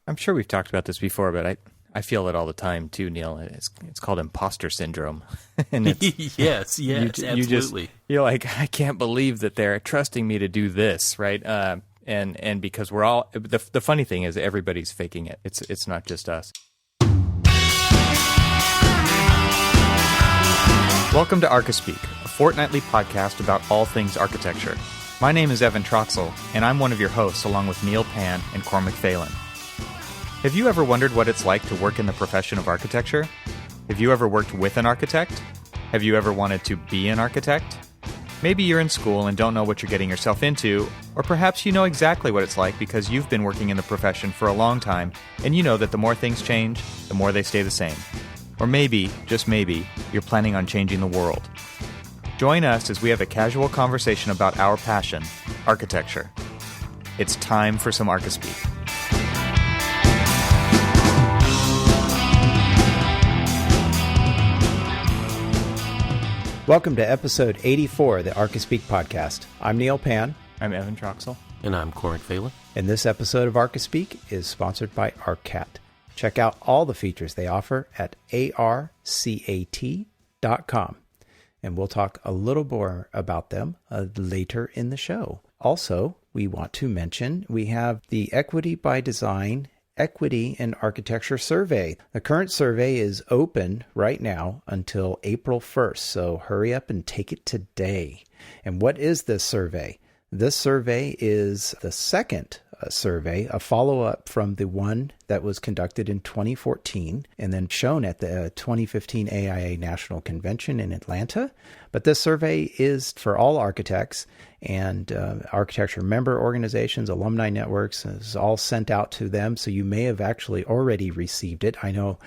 I'm sure we've talked about this before, but I feel it all the time too, Neil. It's called imposter syndrome. And it's, yes, absolutely. You're like, I can't believe that they're trusting me to do this, right? And because we're all, the funny thing is everybody's faking it. It's not just us. Welcome to Archispeak, a fortnightly podcast about all things architecture. My name is Evan Troxel, and I'm one of your hosts along with Neil Pann and Cormac Phelan. Have you ever wondered what it's like to work in the profession of architecture? Have you ever worked with an architect? Have you ever wanted to be an architect? Maybe you're in school and don't know what you're getting yourself into, or perhaps you know exactly what it's like because you've been working in the profession for a long time, and you know that the more things change, the more they stay the same. Or maybe, just maybe, you're planning on changing the world. Join us as we have a casual conversation about our passion, architecture. It's time for some Archispeak. Welcome to episode 84 of the Archispeak podcast. I'm Neil Pann. I'm Evan Troxel. And I'm Cormac Phelan. And this episode of Archispeak is sponsored by ArcCat. Check out all the features they offer at arcat.com. And we'll talk a little more about them later in the show. Also, we want to mention we have the Equity by Design Equity in Architecture Survey. The current survey is open right now until April 1st, so hurry up and take it today. And what is this survey? This survey is the second survey, a follow-up from the one that was conducted in 2014 and then shown at the 2015 AIA National Convention in Atlanta. But this survey is for all architects and architecture member organizations, alumni networks. It's all sent out to them, so you may have actually already received it. I know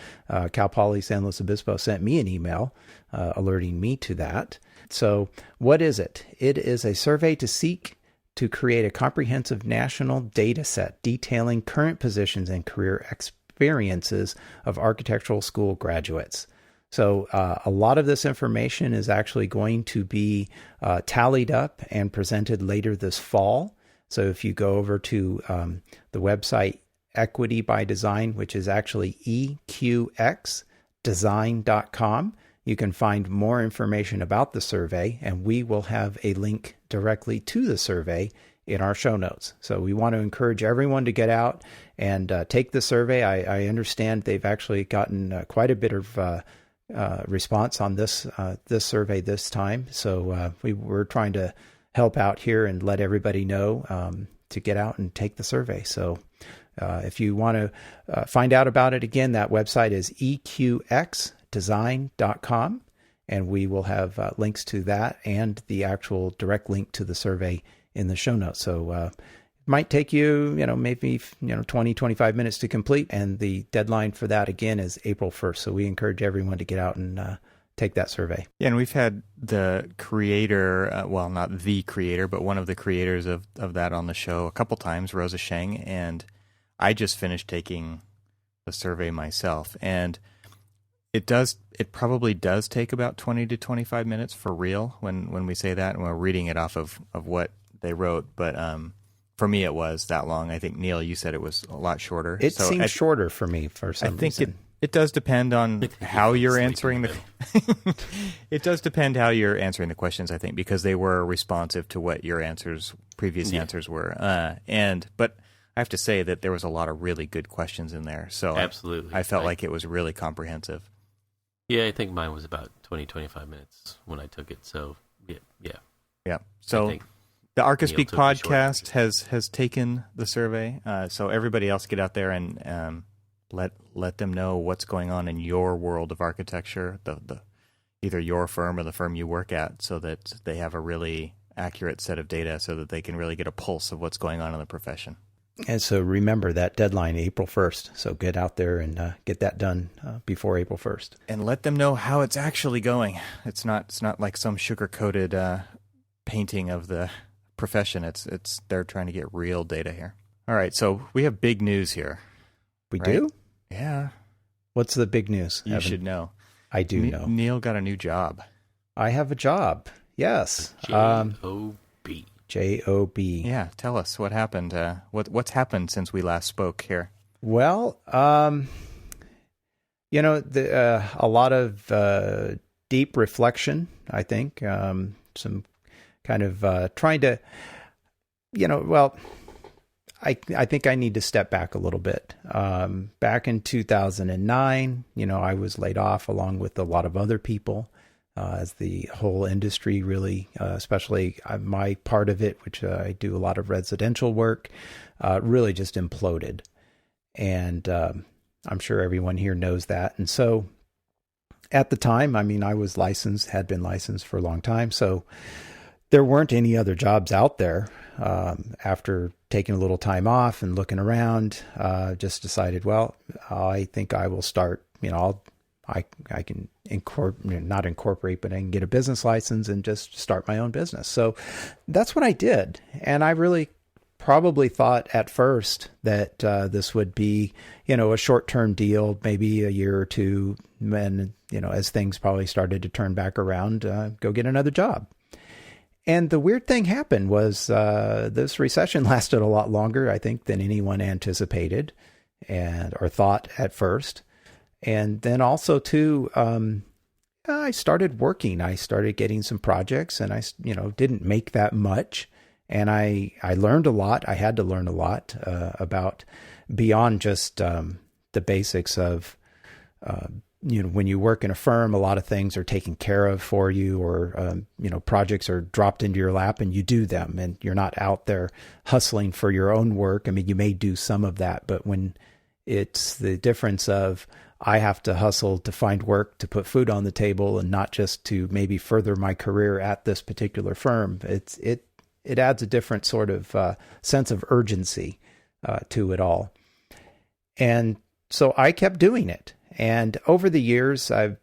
Cal Poly San Luis Obispo sent me an email alerting me to that. So what is it? It is a survey to seek to create a comprehensive national data set detailing current positions and career experiences of architectural school graduates. So a lot of this information is actually going to be tallied up and presented later this fall. So if you go over to the website Equity by Design, which is actually eqxdesign.com, you can find more information about the survey, and we will have a link directly to the survey in our show notes. So we want to encourage everyone to get out and take the survey. I understand they've actually gotten quite a bit of response on this survey this time. So we're trying to help out here and let everybody know to get out and take the survey. So if you want to find out about it, again, that website is eqxdesign.com, and we will have links to that and the actual direct link to the survey in the show notes. So it might take you, maybe 20, 25 minutes to complete, and the deadline for that again is April 1st. So we encourage everyone to get out and take that survey. Yeah, and we've had the creator, well, not the creator, but one of the creators of that on the show a couple times, Rosa Sheng, and I just finished taking the survey myself, and it probably does take about 20 to 25 minutes for real when we say that, and we're reading it off of what they wrote. But for me, it was that long. I think, Neil, you said it was a lot shorter. It seems shorter for me for some reason. I think it does depend on how you're answering the it does depend how you're answering the questions, I think, because they were responsive to what your previous answers were. But I have to say that there was a lot of really good questions in there. So absolutely, I felt like it was really comprehensive. Yeah, I think mine was about 20, 25 minutes when I took it. So, yeah. So the Archispeak podcast has taken the survey. So everybody else get out there and let them know what's going on in your world of architecture, the either your firm or the firm you work at, so that they have a really accurate set of data so that they can really get a pulse of what's going on in the profession. And so remember that deadline, April 1st. So get out there and get that done before April 1st. And let them know how it's actually going. It's not like some sugar-coated painting of the profession. It's they're trying to get real data here. All right, so we have big news here. We do? Yeah. What's the big news, You Evan? should know. I do know. Neil got a new job. I have a job. Yes. J-O-B. J-O-B. Yeah, tell us what happened. What's happened since we last spoke here? Well, a lot of deep reflection, I think, some kind of trying to, I think I need to step back a little bit. Back in 2009, I was laid off along with a lot of other people, as the whole industry really, especially my part of it, which I do a lot of residential work, really just imploded. And I'm sure everyone here knows that. And so at the time, I was licensed, had been licensed for a long time. So there weren't any other jobs out there. After taking a little time off and looking around, just decided, well, I think I will start, I can not incorporate, but I can get a business license and just start my own business. So that's what I did. And I really probably thought at first that this would be, a short-term deal, maybe a year or two. And, as things probably started to turn back around, go get another job. And the weird thing happened was this recession lasted a lot longer, I think, than anyone anticipated or thought at first. And then also, too, I started working. I started getting some projects, and I, didn't make that much. And I learned a lot. I had to learn a lot about beyond just the basics of, when you work in a firm, a lot of things are taken care of for you, or, projects are dropped into your lap and you do them, and you're not out there hustling for your own work. You may do some of that, but when it's the difference of, I have to hustle to find work to put food on the table and not just to maybe further my career at this particular firm, it adds a different sort of sense of urgency to it all. And so I kept doing it. And over the years, I've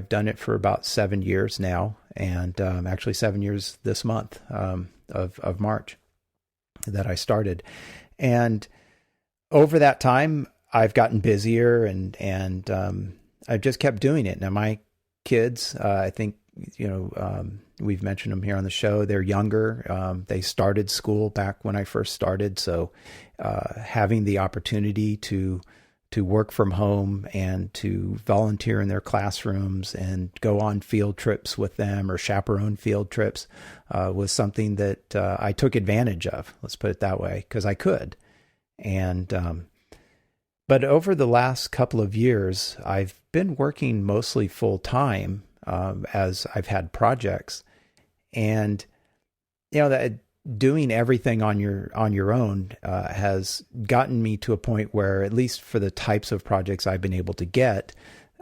done it for about 7 years now, and actually 7 years this month of March that I started. And over that time, I've gotten busier, and I've just kept doing it. Now, my kids, I think, we've mentioned them here on the show. They're younger. They started school back when I first started. So having the opportunity to work from home and to volunteer in their classrooms and go on field trips with them or chaperone field trips was something that I took advantage of. Let's put it that way, because I could. And but over the last couple of years, I've been working mostly full time as I've had projects, and that doing everything on your own has gotten me to a point where, at least for the types of projects I've been able to get,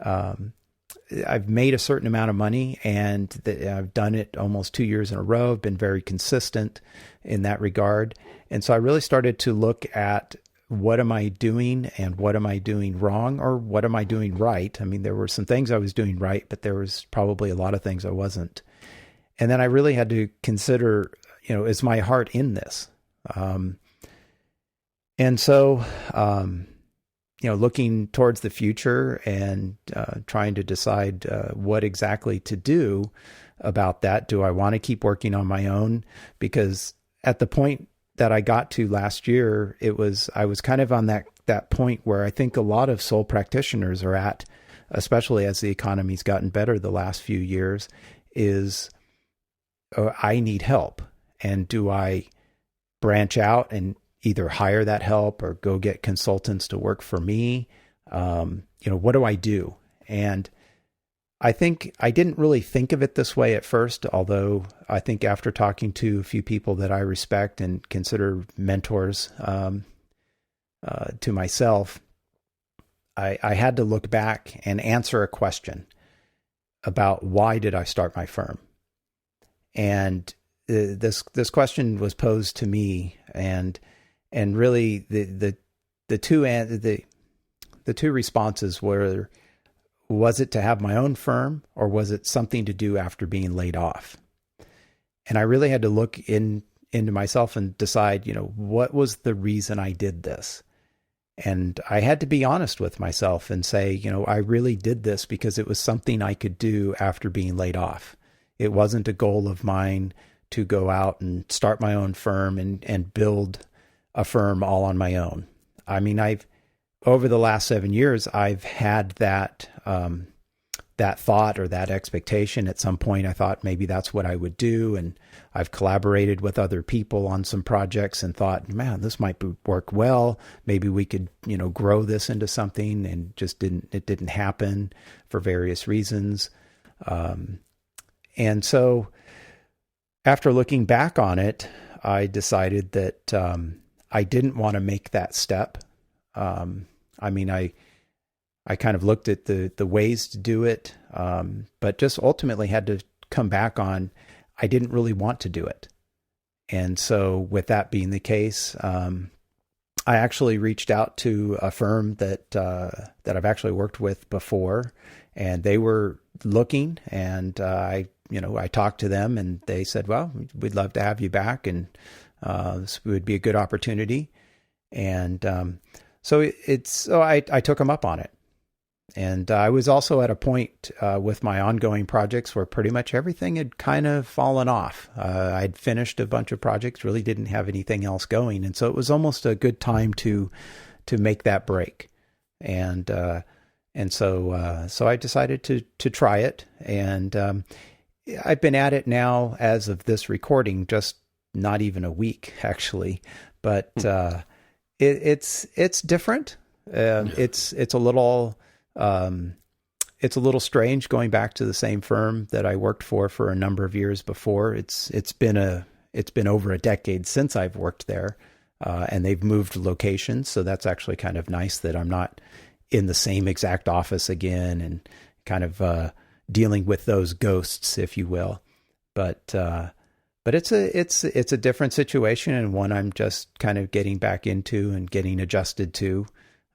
I've made a certain amount of money, and I've done it almost 2 years in a row. I've been very consistent in that regard, and so I really started to look at, what am I doing and what am I doing wrong, or what am I doing right? There were some things I was doing right, but there was probably a lot of things I wasn't. And then I really had to consider, is my heart in this? And so, looking towards the future and trying to decide what exactly to do about that. Do I want to keep working on my own? Because at the point that I got to last year, I was kind of on that point where I think a lot of sole practitioners are at, especially as the economy's gotten better the last few years, is I need help. And do I branch out and either hire that help or go get consultants to work for me? What do I do? And I think I didn't really think of it this way at first, although I think after talking to a few people that I respect and consider mentors to myself, I had to look back and answer a question about, why did I start my firm? And this question was posed to me, and really the two responses were, was it to have my own firm, or was it something to do after being laid off? And I really had to look into myself and decide, what was the reason I did this? And I had to be honest with myself and say, I really did this because it was something I could do after being laid off. It wasn't a goal of mine to go out and start my own firm and build a firm all on my own. over the last 7 years, I've had that that thought or that expectation. At some point, I thought maybe that's what I would do, and I've collaborated with other people on some projects and thought, man, this might work well. Maybe we could, grow this into something, and it didn't happen for various reasons. And so after looking back on it, I decided that I didn't want to make that step. I kind of looked at the ways to do it, but just ultimately had to come back on, I didn't really want to do it. And so with that being the case, I actually reached out to a firm that I've actually worked with before, and they were looking, and I talked to them, and they said, well, we'd love to have you back, and this would be a good opportunity. And so I took them up on it. And I was also at a point with my ongoing projects where pretty much everything had kind of fallen off. I'd finished a bunch of projects, really didn't have anything else going. And so it was almost a good time to make that break. And so I decided to try it. And I've been at it now as of this recording, just not even a week, actually. But it's different. It's a little strange going back to the same firm that I worked for a number of years before. It's been over a decade since I've worked there, and they've moved locations. So that's actually kind of nice that I'm not in the same exact office again and kind of dealing with those ghosts, if you will. But it's a different situation, and one I'm just kind of getting back into and getting adjusted to.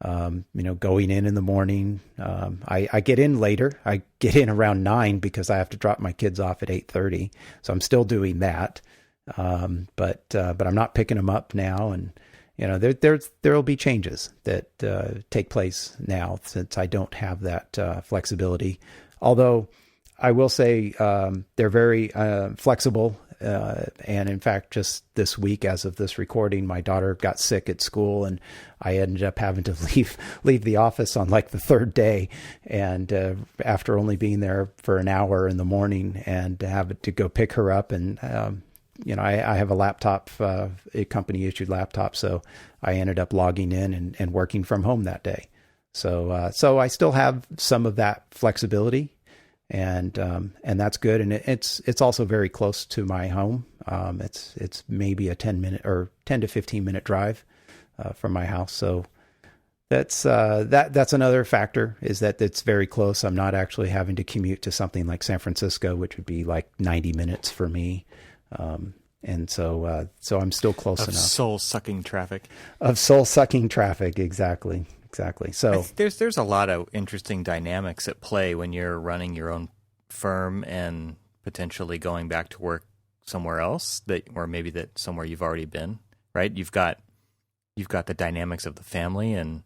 Going in the morning, I get in later. I get in around 9 because I have to drop my kids off at 8:30. So I'm still doing that. But I'm not picking them up now. And, there'll be changes that, take place now since I don't have that, flexibility. Although I will say, they're very, flexible. And in fact, just this week, as of this recording, my daughter got sick at school, and I ended up having to leave the office on like the third day. And after only being there for an hour in the morning, and have to go pick her up. And, I have a laptop, a company issued laptop. So I ended up logging in and working from home that day. So I still have some of that flexibility. And that's good. And it's also very close to my home. It's maybe a 10 to 15 minute drive, from my house. So that's another factor, is that it's very close. I'm not actually having to commute to something like San Francisco, which would be like 90 minutes for me. And so I'm still close enough. Soul-sucking traffic. Of soul-sucking traffic. Exactly. So there's a lot of interesting dynamics at play when you're running your own firm and potentially going back to work somewhere else, or maybe that somewhere you've already been, right? You've got the dynamics of the family and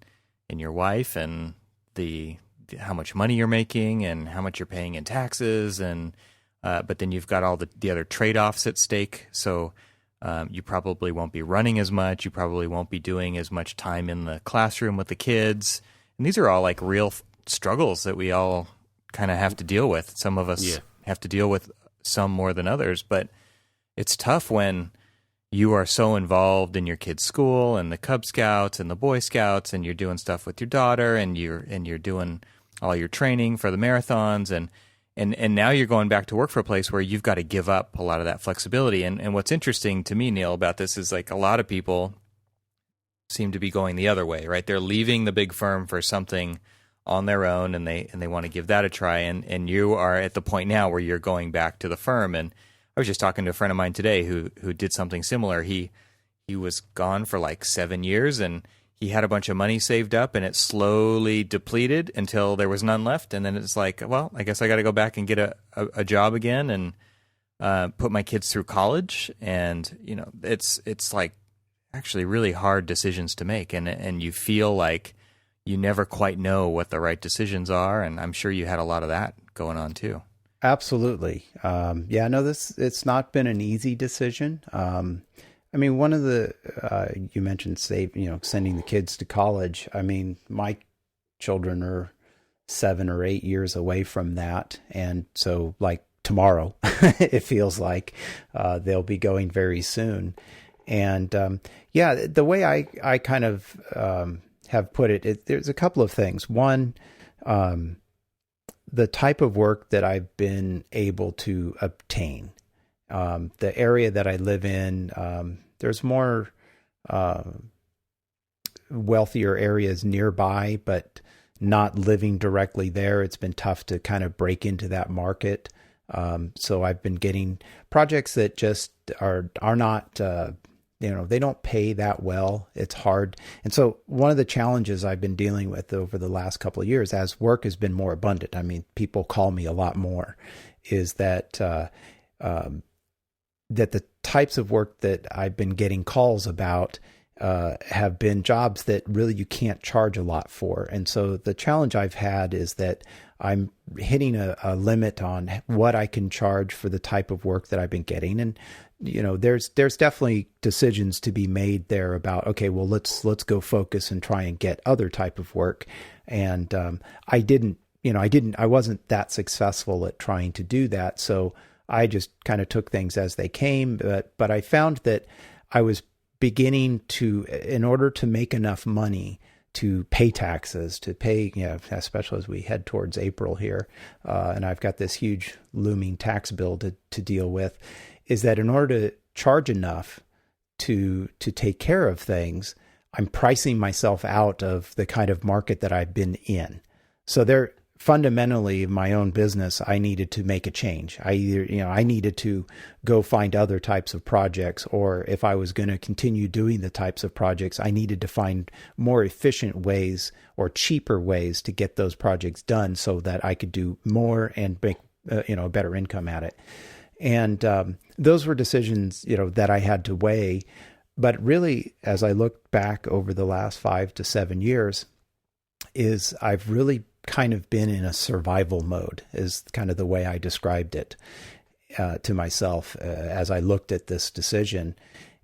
your wife, and the how much money you're making and how much you're paying in taxes, and but then you've got all the other trade-offs at stake. So you probably won't be running as much. You probably won't be doing as much time in the classroom with the kids. And these are all like real struggles that we all kind of have to deal with. Some of us have to deal with some more than others, but it's tough when you are so involved in your kids' school and the Cub Scouts and the Boy Scouts, and you're doing stuff with your daughter, and you're doing all your training for the marathons, and now you're going back to work for a place where you've got to give up a lot of that flexibility. And what's interesting to me, Neil, about this is like a lot of people seem to be going the other way, right? They're leaving the big firm for something on their own, and they want to give that a try. And you are at the point now where you're going back to the firm. And I was just talking to a friend of mine today who did something similar. He was gone for like 7 years, and he had a bunch of money saved up, and it slowly depleted until there was none left. And then it's like, well, I guess I got to go back and get a job again and put my kids through college. And, it's like actually really hard decisions to make. And you feel like you never quite know what the right decisions are. And I'm sure you had a lot of that going on too. Absolutely. It's not been an easy decision. I mean, one of the you mentioned sending the kids to college. I mean, my children are 7 or 8 years away from that, and so like tomorrow, it feels like they'll be going very soon. And yeah, the way I kind of have put it, there's a couple of things. One, the type of work that I've been able to obtain. The area that I live in, there's more wealthier areas nearby, but not living directly there, it's been tough to kind of break into that market. So I've been getting projects that just are not, they don't pay that well. It's hard. And so one of the challenges I've been dealing with over the last couple of years, as work has been more abundant, I mean, people call me a lot more, is that that the types of work that I've been getting calls about have been jobs that really you can't charge a lot for. And so the challenge I've had is that I'm hitting a limit on what I can charge for the type of work that I've been getting. And, there's definitely decisions to be made there about, okay, well, let's go focus and try and get other type of work. And I wasn't that successful at trying to do that. So I just kind of took things as they came. But I found that I was beginning to, in order to make enough money to pay taxes, to pay, especially as we head towards April here, and I've got this huge looming tax bill to deal with, is that in order to charge enough to take care of things, I'm pricing myself out of the kind of market that I've been in. So there, fundamentally, my own business, I needed to make a change. I needed to go find other types of projects, or if I was going to continue doing the types of projects, I needed to find more efficient ways or cheaper ways to get those projects done so that I could do more and make, a better income at it. And those were decisions, that I had to weigh. But really, as I look back over the last 5 to 7 years, is I've really kind of been in a survival mode, is kind of the way I described it to myself as I looked at this decision.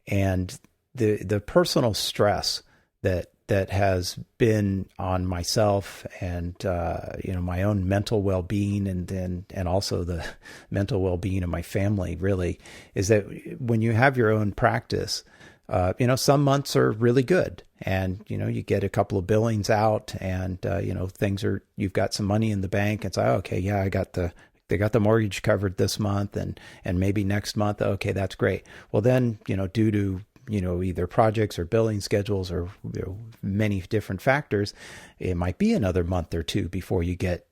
And the personal stress that has been on myself and my own mental well-being and also the mental well-being of my family, really, is that when you have your own practice, some months are really good, and you get a couple of billings out, and you've got some money in the bank. It's like, okay, yeah, they got the mortgage covered this month, and maybe next month, okay, that's great. Well, then due to either projects or billing schedules or many different factors, it might be another month or two before you get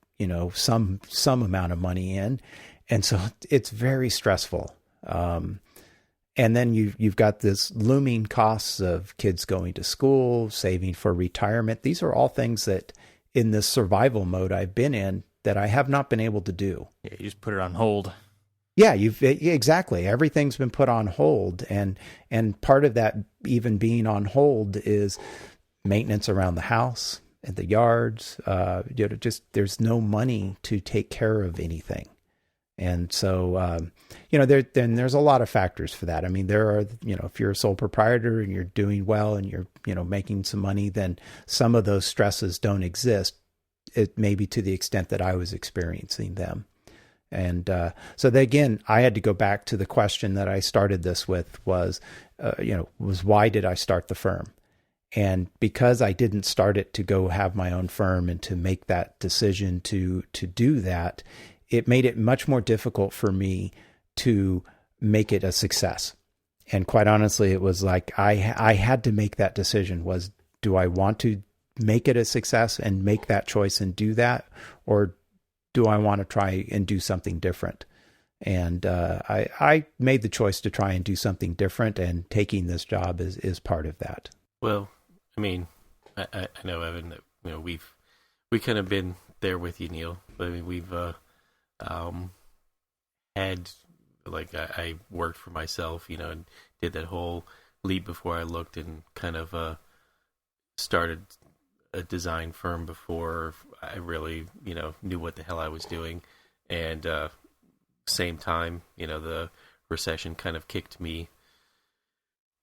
some amount of money in, and so it's very stressful. And then you've got this looming costs of kids going to school, saving for retirement. These are all things that in this survival mode I've been in that I have not been able to do. Yeah, you just put it on hold. Yeah, exactly. Everything's been put on hold. And part of that even being on hold is maintenance around the house and the yards. Just there's no money to take care of anything. And so, there's a lot of factors for that. I mean, there are, if you're a sole proprietor and you're doing well and you're, making some money, then some of those stresses don't exist. It may be to the extent that I was experiencing them. And so again, I had to go back to the question that I started this with was why did I start the firm? And because I didn't start it to go have my own firm and to make that decision to do that, it made it much more difficult for me to make it a success. And quite honestly, it was like I had to make that decision was, do I want to make it a success and make that choice and do that? Or do I want to try and do something different? And I made the choice to try and do something different, and taking this job is part of that. Well, I mean, I know, Evan, that we kind of been there with you, Neil. I mean, we've had, like, I worked for myself, and did that whole leap before I looked, and kind of started a design firm before I really, knew what the hell I was doing. And same time, the recession kind of kicked me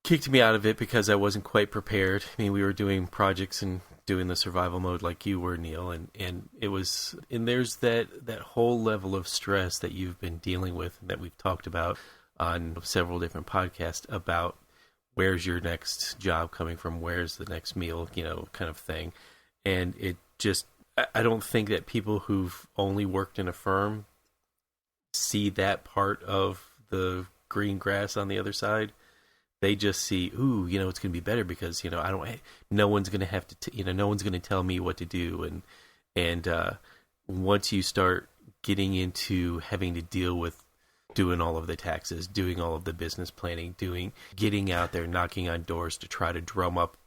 kicked me out of it because I wasn't quite prepared. I mean, we were doing projects and doing the survival mode like you were, Neil, and it was, and there's that whole level of stress that you've been dealing with that we've talked about on several different podcasts about where's your next job coming from, where's the next meal, kind of thing. And it just, I don't think that people who've only worked in a firm see that part of the green grass on the other side. They just see, ooh, it's going to be better because, no one's going to have to, no one's going to tell me what to do. And once you start getting into having to deal with doing all of the taxes, doing all of the business planning, getting out there, knocking on doors to try to drum up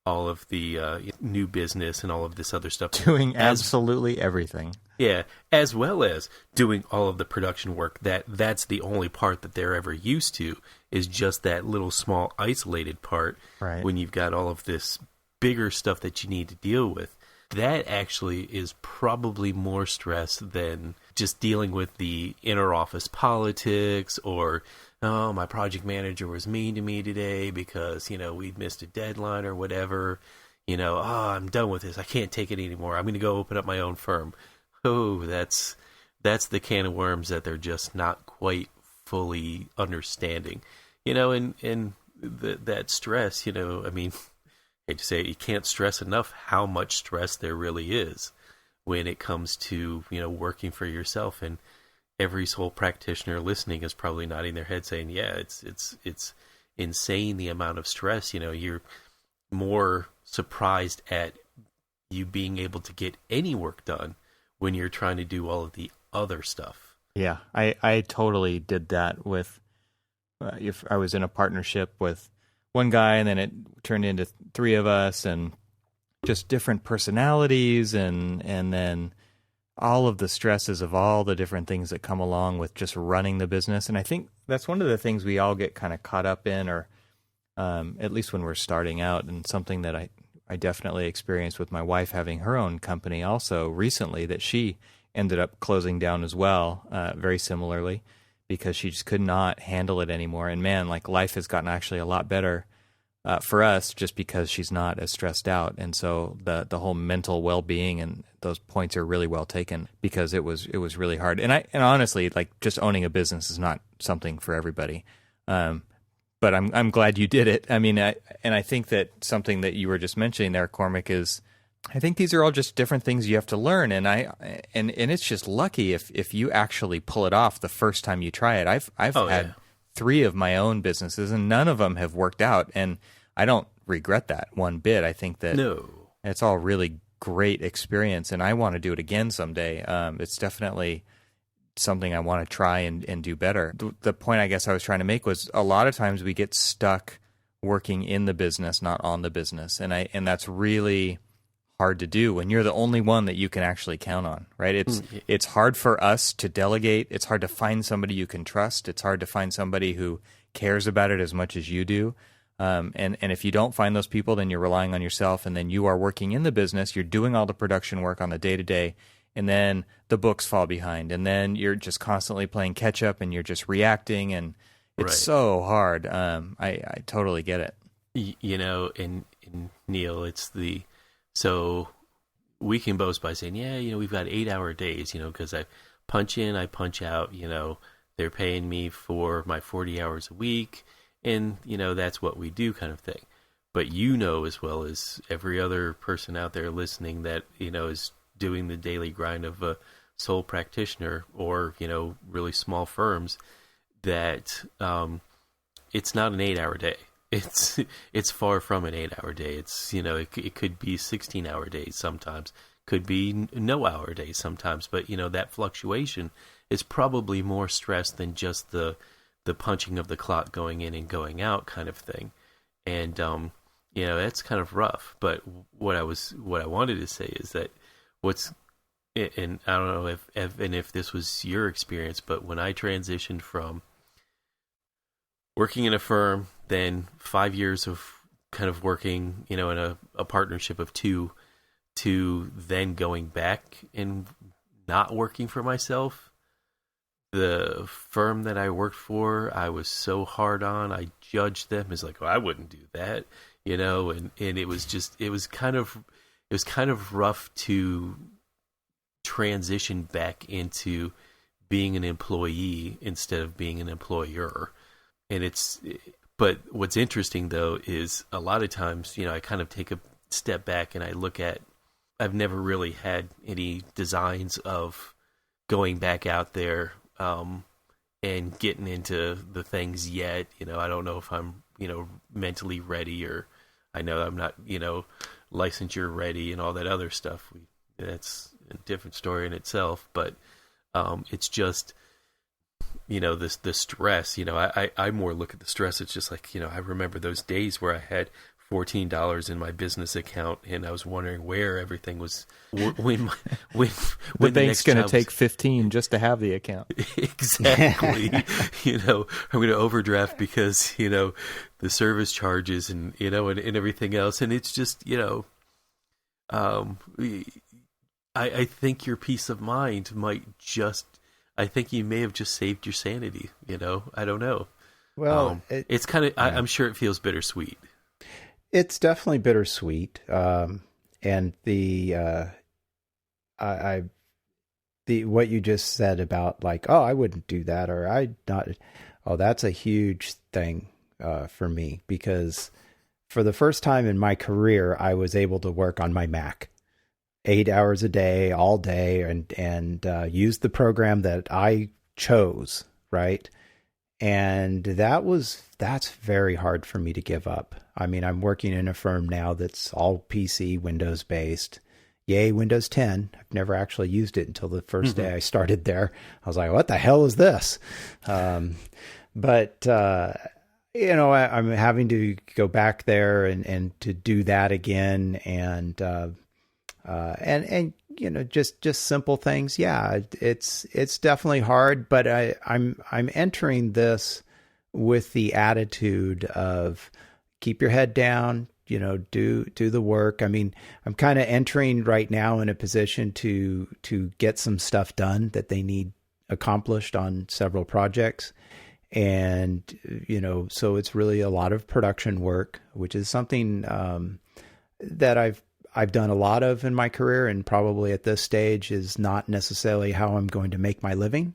all of the new business and all of this other stuff. Doing absolutely everything. Yeah, as well as doing all of the production work. That's the only part that they're ever used to, is just that little small isolated part. Right. When you've got all of this bigger stuff that you need to deal with. That actually is probably more stress than just dealing with the inner office politics or, oh, my project manager was mean to me today because, we'd missed a deadline or whatever. Oh, I'm done with this. I can't take it anymore. I'm going to go open up my own firm. Oh, that's the can of worms that they're just not quite fully understanding. And that stress, I mean, I hate to say it, you can't stress enough how much stress there really is when it comes to, working for yourself. And every sole practitioner listening is probably nodding their head saying, yeah, it's insane the amount of stress. You're more surprised at you being able to get any work done when you're trying to do all of the other stuff. Yeah, I totally did that with, if I was in a partnership with one guy, and then it turned into three of us, and just different personalities, and then all of the stresses of all the different things that come along with just running the business. And I think that's one of the things we all get kind of caught up in, or at least when we're starting out, and something that I definitely experienced with my wife having her own company also recently, that she ended up closing down as well, very similarly, because she just could not handle it anymore. And man, like, life has gotten actually a lot better for us just because she's not as stressed out. And so the whole mental well-being and those points are really well taken, because it was really hard. And honestly, like, just owning a business is not something for everybody. But I'm glad you did it. I mean, I think that something that you were just mentioning there, Cormac, is, I think these are all just different things you have to learn, and it's just lucky if you actually pull it off the first time you try it. I've had 3 of my own businesses, and none of them have worked out, and I don't regret that one bit. I think that it's all really great experience, and I want to do it again someday. It's definitely something I want to try and do better. The point I guess I was trying to make was, a lot of times we get stuck working in the business, not on the business, and that's really hard to do when you're the only one that you can actually count on, right? It's hard for us to delegate. It's hard to find somebody you can trust. It's hard to find somebody who cares about it as much as you do. And if you don't find those people, then you're relying on yourself, and then you are working in the business. You're doing all the production work on the day-to-day, and then the books fall behind, and then you're just constantly playing catch-up, and you're just reacting, and it's so hard. I totally get it. And Neil, so we can boast by saying, yeah, we've got 8-hour days, because I punch in, I punch out, they're paying me for my 40 hours a week, and, that's what we do, kind of thing. But as well as every other person out there listening that, is doing the daily grind of a sole practitioner or, really small firms, that it's not an 8-hour day. It's far from an 8-hour day. It's, it could be 16-hour days sometimes, could be no hour days sometimes, but that fluctuation is probably more stress than just the punching of the clock going in and going out kind of thing. And that's kind of rough. But what I wanted to say is that and I don't know if this was your experience, but when I transitioned from working in a firm, then 5 years of kind of working, in a partnership of 2, to then going back and not working for myself, the firm that I worked for, I was so hard on. I judged them as like, oh, I wouldn't do that, and it was kind of rough to transition back into being an employee instead of being an employer. But what's interesting though is a lot of times, I kind of take a step back and I look at, I've never really had any designs of going back out there and getting into the things yet. I don't know if I'm, mentally ready, or I know I'm not, licensure ready and all that other stuff. That's a different story in itself, but it's just, the stress, I more look at the stress. It's just like, I remember those days where I had $14 in my business account, and I was wondering where everything was. When the bank's going to take 15 just to have the account. Exactly. I'm going to overdraft because the service charges and and everything else, and it's just I think your peace of mind might just. I think you may have just saved your sanity. I don't know. Well, it's kind of. I'm sure it feels bittersweet. It's definitely bittersweet, and the what you just said about like, oh, I wouldn't do that, or I not. Oh, that's a huge thing for me, because for the first time in my career, I was able to work on my Mac 8 hours a day, all day, and use the program that I chose, right? And that's very hard for me to give up. I mean, I'm working in a firm now that's all PC, Windows based. Yay, Windows 10. I've never actually used it until the first day I started there. I was like, what the hell is this? But I'm having to go back there and to do that again. And just simple things. Yeah, it's definitely hard, but I'm entering this with the attitude of keep your head down, do the work. I mean, I'm kind of entering right now in a position to get some stuff done that they need accomplished on several projects. And, so it's really a lot of production work, which is something that I've done a lot of in my career, and probably at this stage is not necessarily how I'm going to make my living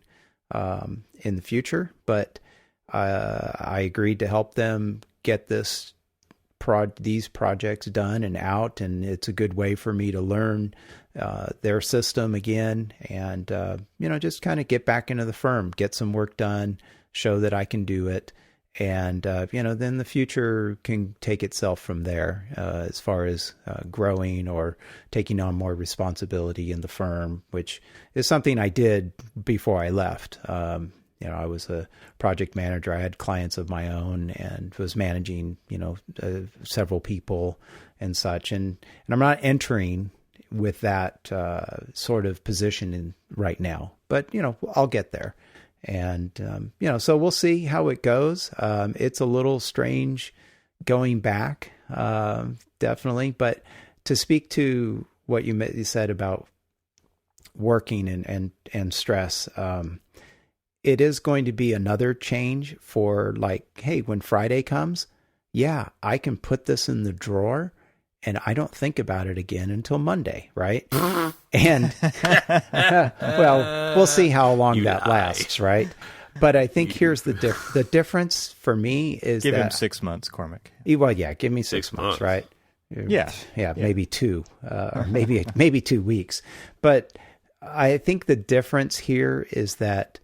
in the future. But I agreed to help them get these projects done and out, and it's a good way for me to learn their system again, and just kind of get back into the firm, get some work done, show that I can do it. And, then the future can take itself from there as far as growing or taking on more responsibility in the firm, which is something I did before I left. I was a project manager. I had clients of my own and was managing, several people and such. And I'm not entering with that sort of position right now, but, I'll get there. And, so we'll see how it goes. It's a little strange going back, definitely. But to speak to what you said about working and stress, it is going to be another change for like, hey, when Friday comes, yeah, I can put this in the drawer and I don't think about it again until Monday, right? And well, we'll see how long that lasts, right? But I think here's the difference for me is give him 6 months, Cormac. Well, yeah, give me 6 months, right? Yeah, maybe 2, or maybe 2 weeks. But I think the difference here is that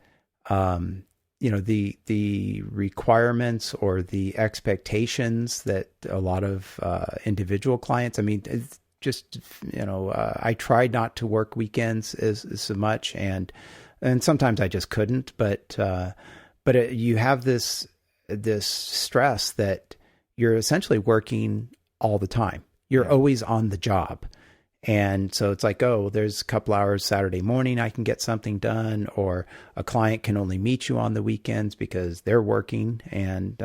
the requirements or the expectations that a lot of individual clients, I mean, it's just, I tried not to work weekends as much, and sometimes I just couldn't, but you have this stress that you're essentially working all the time. You're always on the job. And so it's like, oh, there's a couple hours Saturday morning I can get something done, or a client can only meet you on the weekends because they're working. And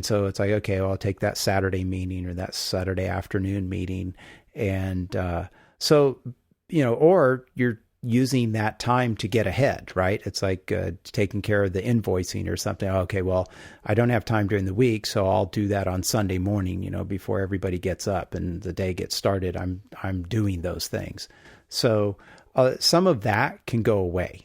so it's like, okay, well, I'll take that Saturday meeting or that Saturday afternoon meeting. And so, or you're using that time to get ahead, right? It's like taking care of the invoicing or something. Okay, well, I don't have time during the week, so I'll do that on Sunday morning, before everybody gets up and the day gets started. I'm doing those things. So some of that can go away.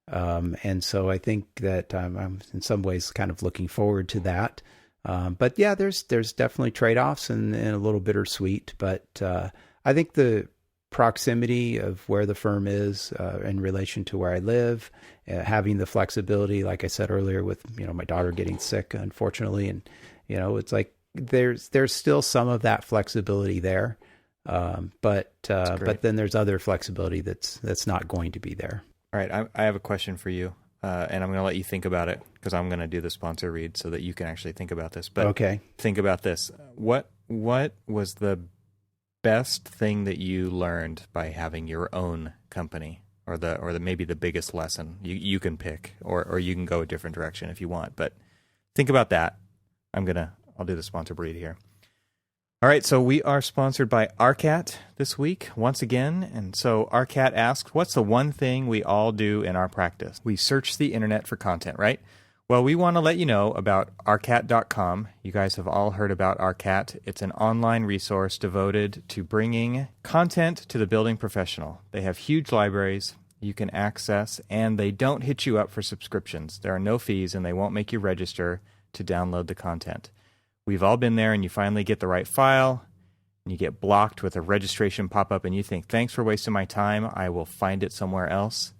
And so I think that I'm in some ways kind of looking forward to that. But yeah, there's definitely trade-offs and a little bittersweet. But I think the proximity of where the firm is in relation to where I live, having the flexibility, like I said earlier, with my daughter getting sick, unfortunately, and it's like there's still some of that flexibility there, but then there's other flexibility that's not going to be there. All right, I have a question for you, and I'm going to let you think about it because I'm going to do the sponsor read so that you can actually think about this. But okay, think about this: what was the best thing that you learned by having your own company, or maybe the biggest lesson you can pick, or you can go a different direction if you want, but think about that. I'll do the sponsor read here. All right, so we are sponsored by Arcat this week once again, and so Arcat asks, what's the one thing we all do in our practice? We search the internet for content, right? Well, we want to let you know about Arcat.com. You guys have all heard about Arcat. It's an online resource devoted to bringing content to the building professional. They have huge libraries you can access, and they don't hit you up for subscriptions. There are no fees, and they won't make you register to download the content. We've all been there, and you finally get the right file, and you get blocked with a registration pop-up, and you think, thanks for wasting my time. I will find it somewhere else.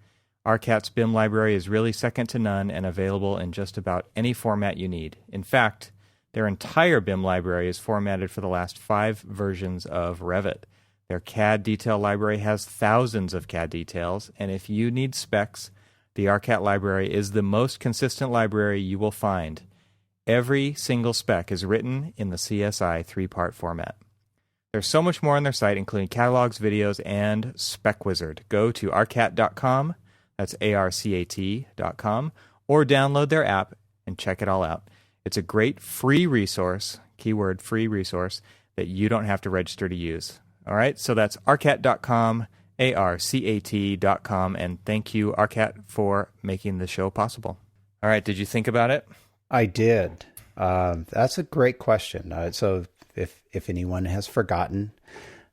Arcat's BIM library is really second to none and available in just about any format you need. In fact, their entire BIM library is formatted for the last 5 versions of Revit. Their CAD detail library has thousands of CAD details, and if you need specs, the Arcat library is the most consistent library you will find. Every single spec is written in the CSI 3-part format. There's so much more on their site, including catalogs, videos, and Spec Wizard. Go to arcat.com. That's ARCAT.com, or download their app and check it all out. It's a great free resource, keyword free resource, that you don't have to register to use. All right, so that's arcat.com, ARCAT.com, and thank you, Arcat, for making the show possible. All right, did you think about it? I did. That's a great question. So if anyone has forgotten,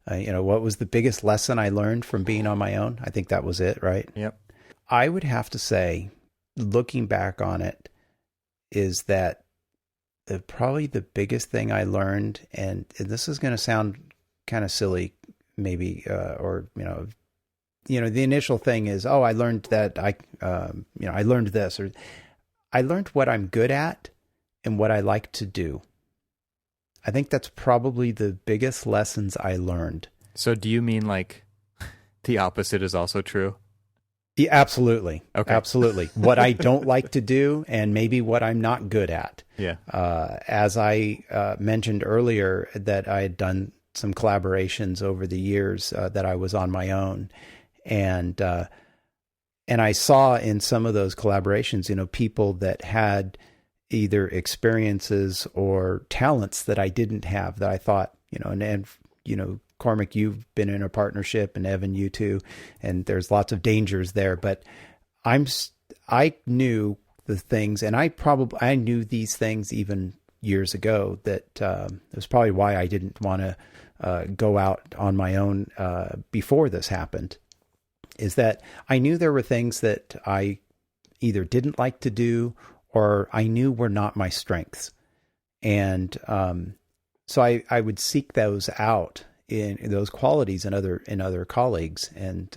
what was the biggest lesson I learned from being on my own? I think that was it, right? Yep. I would have to say, looking back on it, is that probably the biggest thing I learned, and this is going to sound kind of silly, maybe, the initial thing is, I learned that I learned this, or I learned what I'm good at and what I like to do. I think that's probably the biggest lessons I learned. So do you mean like the opposite is also true? Yeah, absolutely. Okay. Absolutely. What I don't like to do and maybe what I'm not good at. Yeah. As I mentioned earlier, that I had done some collaborations over the years that I was on my own. And I saw in some of those collaborations, people that had either experiences or talents that I didn't have, that I thought, Cormac, you've been in a partnership, and Evan, you too, and there's lots of dangers there. But I knew the things, and I knew these things even years ago. That it was probably why I didn't want to go out on my own before this happened. Is that I knew there were things that I either didn't like to do or I knew were not my strengths, and so I would seek those out in those qualities in other colleagues, and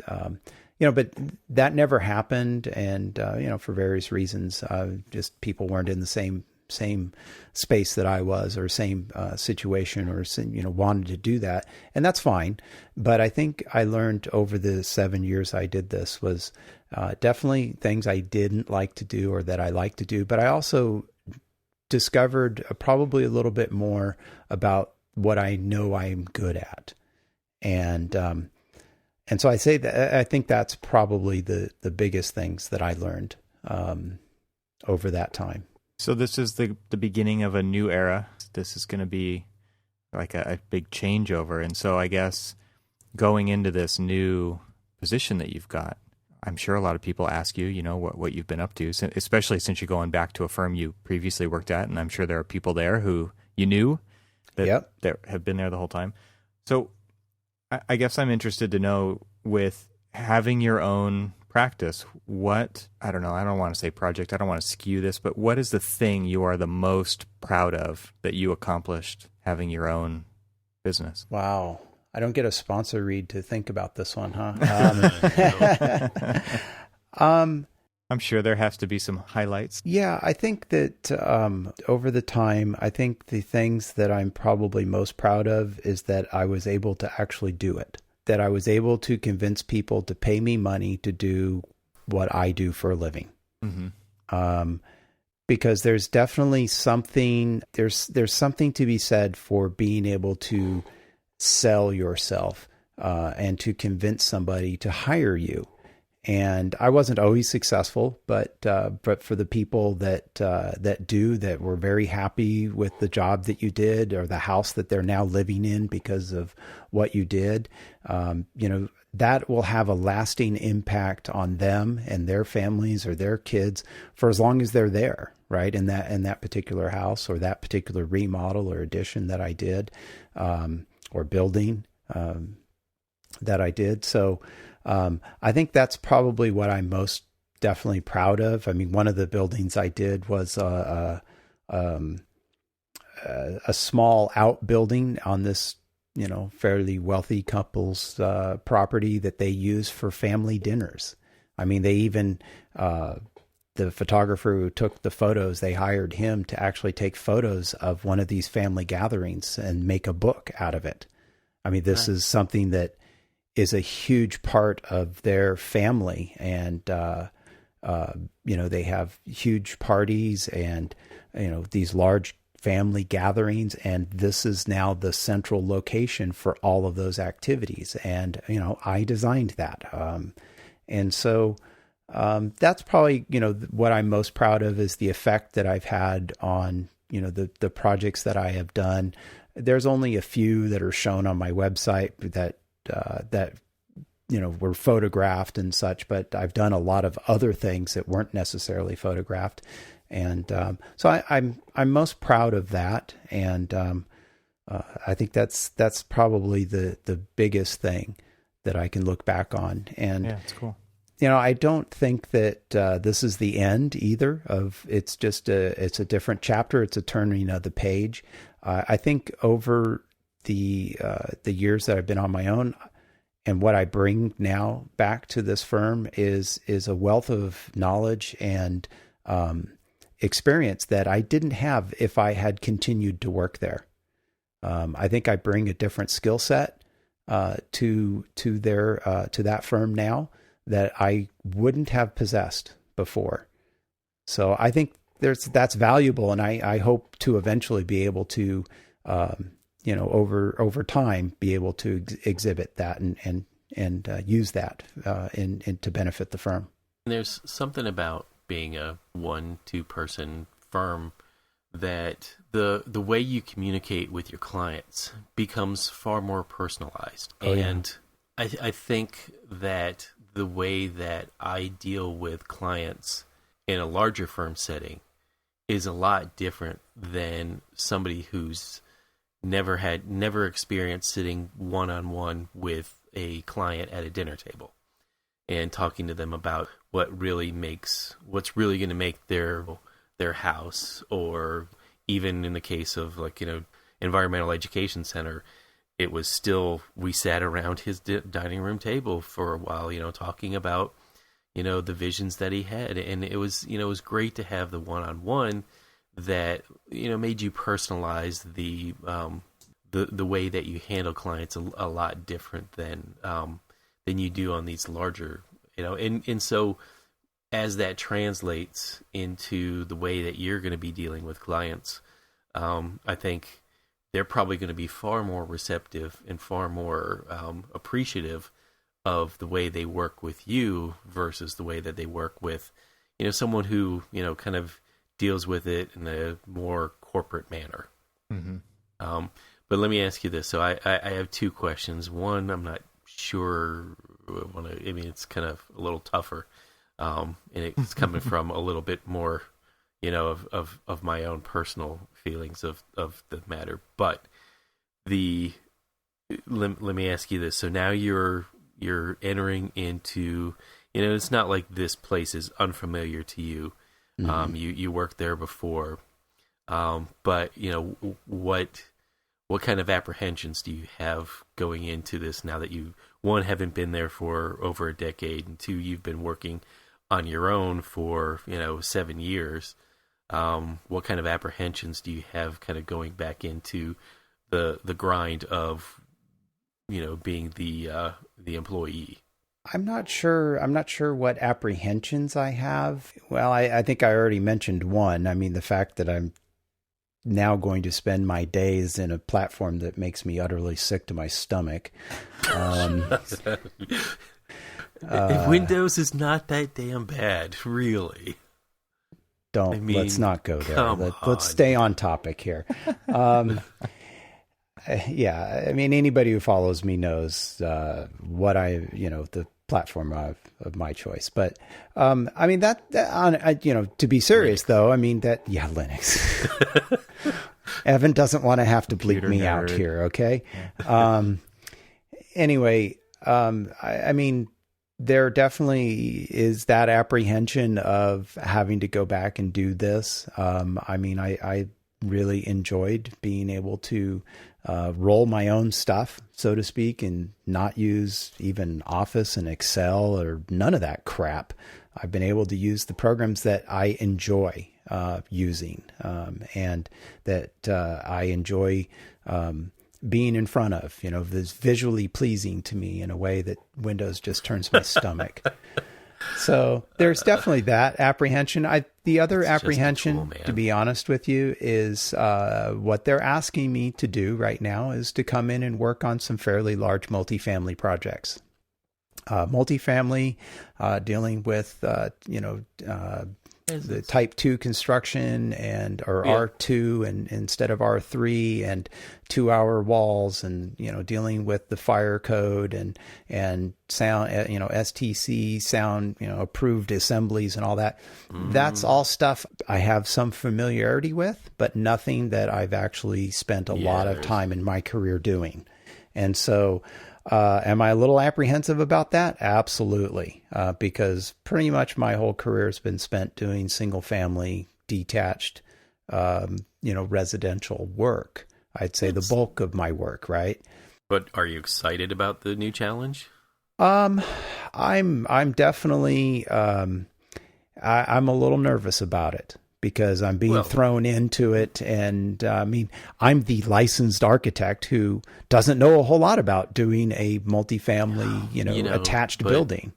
but that never happened, and for various reasons, just people weren't in the same space that I was, or same situation, or wanted to do that, and that's fine. But I think I learned over the 7 years I did this was definitely things I didn't like to do or that I like to do, but I also discovered probably a little bit more about what I know I'm good at. And so I say that I think that's probably the biggest things that I learned over that time. So this is the beginning of a new era. This is going to be like a big changeover. And so I guess going into this new position that you've got, I'm sure a lot of people ask you, what you've been up to, especially since you're going back to a firm you previously worked at, and I'm sure there are people there who you knew that have been there the whole time. So I guess I'm interested to know, with having your own practice, I don't want to say project, I don't want to skew this, but what is the thing you are the most proud of that you accomplished having your own business? Wow. I don't get a sponsor read to think about this one, huh? I'm sure there has to be some highlights. Yeah, I think that over the time, I think the things that I'm probably most proud of is that I was able to actually do it. That I was able to convince people to pay me money to do what I do for a living. Mm-hmm. Because there's definitely something, there's something to be said for being able to sell yourself and to convince somebody to hire you. And I wasn't always successful, but for the people that were very happy with the job that you did, or the house that they're now living in because of what you did, that will have a lasting impact on them and their families or their kids for as long as they're there, right? In that particular house, or that particular remodel or addition that I did, or building that I did. So I think that's probably what I'm most definitely proud of. I mean, one of the buildings I did was a small outbuilding on this, fairly wealthy couple's property that they use for family dinners. I mean, they even, the photographer who took the photos, they hired him to actually take photos of one of these family gatherings and make a book out of it. I mean, this is something that is a huge part of their family, and they have huge parties and these large family gatherings, and this is now the central location for all of those activities. And I designed that, and so that's probably what I'm most proud of, is the effect that I've had on the projects that I have done. There's only a few that are shown on my website that were photographed and such, but I've done a lot of other things that weren't necessarily photographed. And so I'm most proud of that. And I think that's probably the biggest thing that I can look back on. And yeah, it's cool. I don't think that this is the end either. It's just it's a different chapter. It's a turning of the page. I think over the years that I've been on my own, and what I bring now back to this firm is a wealth of knowledge and experience that I didn't have if I had continued to work there. I think I bring a different skill set to that firm now that I wouldn't have possessed before. So I think that's valuable, and I hope to eventually be able to over time be able to exhibit that and use that to benefit the firm. There's something about being a 1-2 person firm that the way you communicate with your clients becomes far more personalized. And I think that the way that I deal with clients in a larger firm setting is a lot different than somebody who's never experienced sitting one-on-one with a client at a dinner table and talking to them about what's really going to make their house, or even in the case of environmental education center, it was still, we sat around his dining room table for a while, talking about the visions that he had, and it was great to have the one-on-one that made you personalize the way that you handle clients a lot different than you do on these larger, and so as that translates into the way that you're going to be dealing with clients, I think they're probably going to be far more receptive and far more appreciative of the way they work with you versus the way that they work with someone who kind of deals with it in a more corporate manner. Mm-hmm. But let me ask you this. So I have two questions. One, I'm not sure I mean, it's kind of a little tougher, and it's coming from a little bit more, of my own personal feelings of the matter. But let me ask you this: so now you're entering into, it's not like this place is unfamiliar to you. Mm-hmm. You worked there before, but what kind of apprehensions do you have going into this now that you, one, haven't been there for over a decade, and two, you've been working on your own for 7 years? What kind of apprehensions do you have kind of going back into the grind of being the employee? I'm not sure what apprehensions I have. Well, I think I already mentioned one. I mean, the fact that I'm now going to spend my days in a platform that makes me utterly sick to my stomach. Windows is not that damn bad, really. Let's not go there. Let's stay on topic here. Yeah, I mean, anybody who follows me knows the platform of my choice. But I mean to be serious Linux. Though, I mean Linux. Evan doesn't want to have to bleep me out here, okay? Yeah. Anyway, I mean, there definitely is that apprehension of having to go back and do this. I mean, I really enjoyed being able to roll my own stuff, so to speak, and not use even Office and Excel or none of that crap. I've been able to use the programs that I enjoy using and that I enjoy being in front of, that's visually pleasing to me in a way that Windows just turns my stomach. So there's definitely that apprehension. The other apprehension, to be honest with you, is what they're asking me to do right now is to come in and work on some fairly large multifamily projects. Multifamily, dealing with, the type 2 construction or R2 and instead of R3 and 2-hour walls and, dealing with the fire code and sound, STC sound, approved assemblies and all that. Mm. That's all stuff I have some familiarity with, but nothing that I've actually spent a lot of time in my career doing. And so, am I a little apprehensive about that? Absolutely. Because pretty much my whole career has been spent doing single family, detached, residential work. I'd say the bulk of my work, right? But are you excited about the new challenge? I'm definitely, I'm a little nervous about it. Because I'm being thrown into it. And I mean, I'm the licensed architect who doesn't know a whole lot about doing a multifamily, attached building.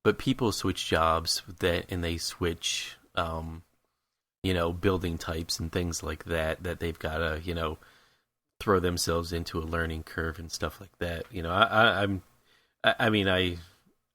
But people switch jobs and they switch, building types and things like that they've got to, throw themselves into a learning curve and stuff like that.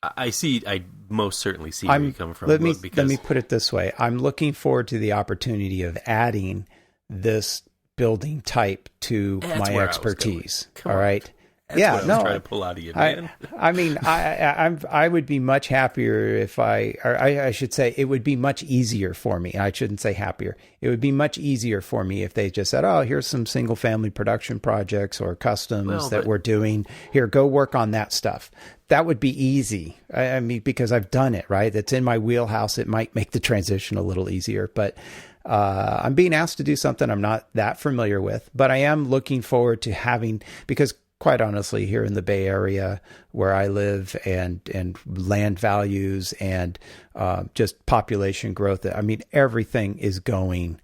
I most certainly see where you come from. Let me put it this way. I'm looking forward to the opportunity of adding this building type to my expertise. All right. That's what I was trying to pull out of you, man. I mean, I would be much happier if I should say it would be much easier for me. I shouldn't say happier. It would be much easier for me if they just said, oh, here's some single family production projects or customs we're doing. Here, go work on that stuff. That would be easy. I mean, because I've done it, right? It's in my wheelhouse. It might make the transition a little easier, but I'm being asked to do something I'm not that familiar with, but I am looking forward to having, because quite honestly, here in the Bay Area where I live and land values and just population growth, I mean, everything is going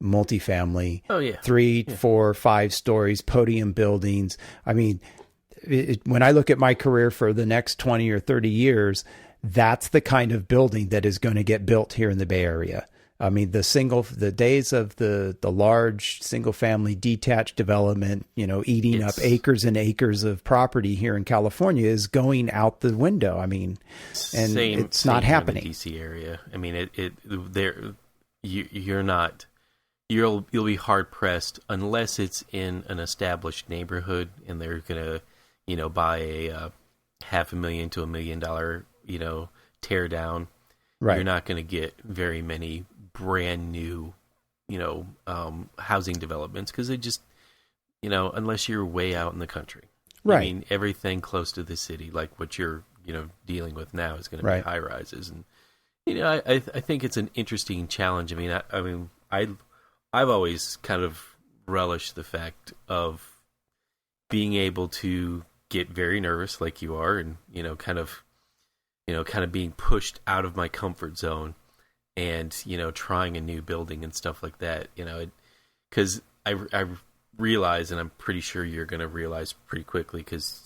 multifamily. Oh, yeah. 3, 4, 5 stories, podium buildings. I mean, when I look at my career for the next 20 or 30 years, that's the kind of building that is going to get built here in the Bay Area. I mean, the days of the large single family detached development, eating up acres and acres of property here in California is going out the window. I mean, and it's not happening. In the DC area. I mean, you'll be hard pressed unless it's in an established neighborhood and they're gonna, buy $500,000 to $1 million, tear down. Right. You're not going to get very many brand new, housing developments, because they just, unless you're way out in the country. Right. I mean, everything close to the city, like what you're, dealing with now, is going to be high rises. And, I think it's an interesting challenge. I've always kind of relished the fact of being able to get very nervous like you are, and, kind of being pushed out of my comfort zone, and, trying a new building and stuff like that, because I realize, and I'm pretty sure you're going to realize pretty quickly, because,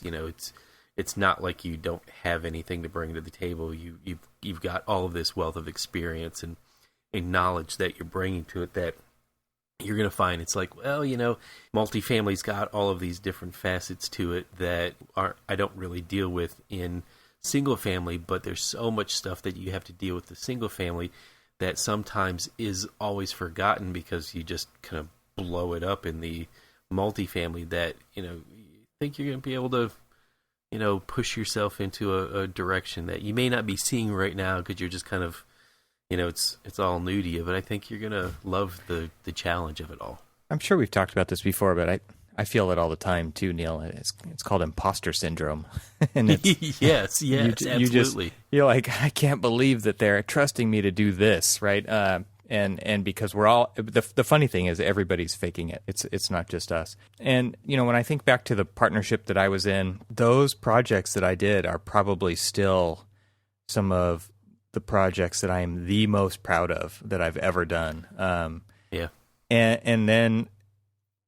it's not like you don't have anything to bring to the table. You've got all of this wealth of experience and knowledge that you're bringing to it, that you're going to find it's like, well, multifamily's got all of these different facets to it that I don't really deal with in single family, but there's so much stuff that you have to deal with the single family that sometimes is always forgotten, because you just kind of blow it up in the multifamily, that, you think you're going to be able to, push yourself into a direction that you may not be seeing right now, because you're just kind of, it's all new to you. But I think you're going to love the challenge of it all. I'm sure we've talked about this before, but I feel it all the time too, Neil. It's called imposter syndrome. And it's, yes, absolutely. You're like, I can't believe that they're trusting me to do this, right? And because we're all, the funny thing is everybody's faking it. It's not just us. And, when I think back to the partnership that I was in, those projects that I did are probably still some of the projects that I am the most proud of that I've ever done. Yeah. And then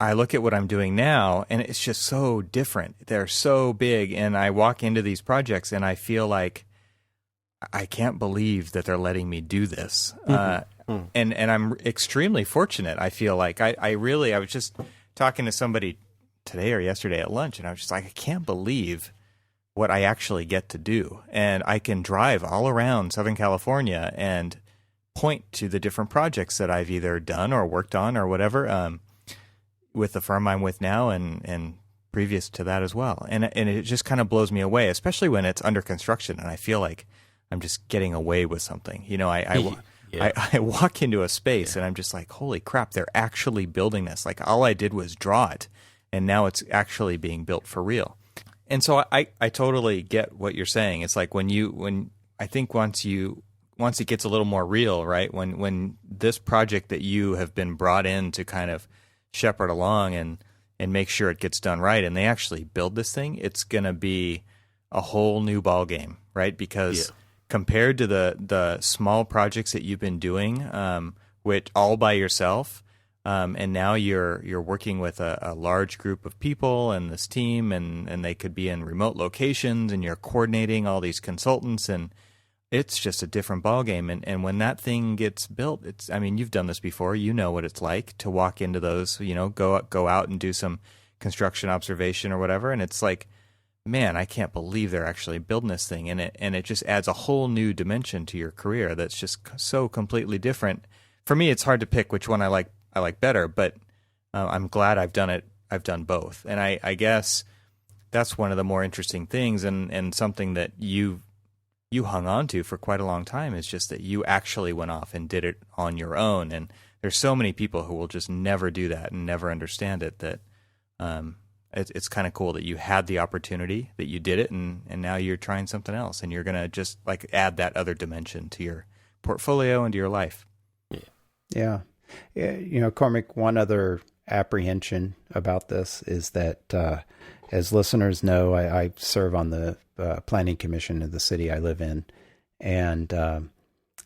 I look at what I'm doing now, and it's just so different. They're so big, and I walk into these projects and I feel like I can't believe that they're letting me do this. And I'm extremely fortunate. I feel like I was just talking to somebody today or yesterday at lunch, and I was just like, I can't believe what I actually get to do. And I can drive all around Southern California and point to the different projects that I've either done or worked on or whatever, with the firm I'm with now and previous to that as well. And it just kind of blows me away, especially when it's under construction and I feel like I'm just getting away with something. I walk into a space and I'm just like, holy crap, they're actually building this. Like, all I did was draw it, and now it's actually being built for real. And so I totally get what you're saying. It's like when I think once it gets a little more real, right? When this project that you have been brought in to kind of shepherd along and make sure it gets done right, and they actually build this thing, it's going to be a whole new ball game, right? Because compared to the small projects that you've been doing, which all by yourself, and now you're working with a large group of people and this team, and they could be in remote locations, and you're coordinating all these consultants, and it's just a different ballgame. And when that thing gets built, you've done this before, you know what it's like to walk into those, go out and do some construction observation or whatever, and it's like, man, I can't believe they're actually building this thing, and it just adds a whole new dimension to your career that's just so completely different. For me, it's hard to pick which one I like better, but I'm glad I've done it. I've done both, and I guess that's one of the more interesting things, and something that you hung on to for quite a long time is just that you actually went off and did it on your own. And there's so many people who will just never do that and never understand it, that it's kind of cool that you had the opportunity, that you did it, and now you're trying something else, and you're going to just like add that other dimension to your portfolio and to your life. Yeah. Cormac, one other apprehension about this is that, as listeners know, I serve on the planning commission of the city I live in. And